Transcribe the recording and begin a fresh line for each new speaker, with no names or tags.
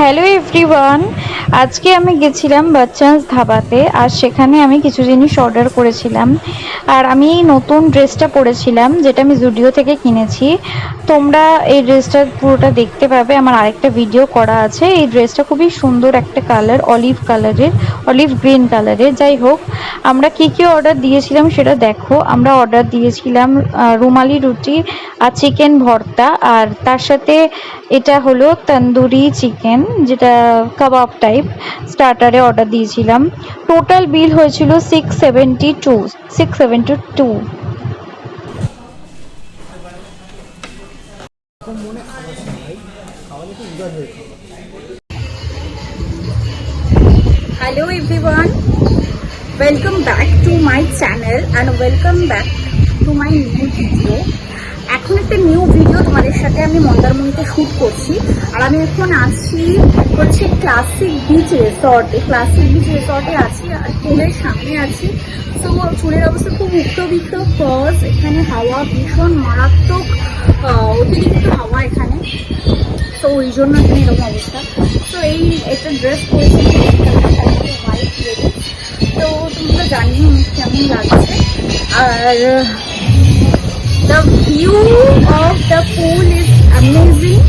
Hello everyone, আজকে আমি গেছিলাম বাচ্চান্স ধাবাতে। আর সেখানে আমি কিছু জিনিস অর্ডার করেছিলাম। আর আমি এই নতুন ড্রেসটা পরেছিলাম, যেটা আমি জুডিও থেকে কিনেছি। তোমরা এই ড্রেসটা পুরোটা দেখতে পাবে, আমার আরেকটা ভিডিও করা আছে। এই ড্রেসটা খুবই সুন্দর একটা কালার, অলিভ গ্রিন কালারের। যাই হোক, আমরা কি কি অর্ডার দিয়েছিলাম সেটা দেখো। আমরা অর্ডার দিয়েছিলাম রুমালি রুটি আর চিকেন ভর্তা, আর তার সাথে এটা হলো তন্দুরি চিকেন, যেটা কাবাব টাইপ স্টার্টারে অর্ডার দিয়েছিলাম। টোটাল বিল হয়েছিল 672।
Hello everyone, welcome back to my channel and welcome back to my new video. এখন একটা নিউ ভিডিও তোমাদের সাথে আমি মন্দারমণিতে শ্যুট করছি। আর আমি এখন আছি হচ্ছে ক্লাসিক বিচ রিসর্টে আছি, আর পুলের সামনে আছি। তো চুলের অবস্থা খুব উক্ত কজ এখানে হাওয়া ভীষণ মারাত্মক, অতিরিক্ত হাওয়া এখানে। তো ওই জন্য এখানে এরকম অবস্থা। তো এই একটা ড্রেস পরেছি হোয়াইট লেডিস। তো তোমরা জানিও কেমন লাগছে। আর the view of the pool is amazing.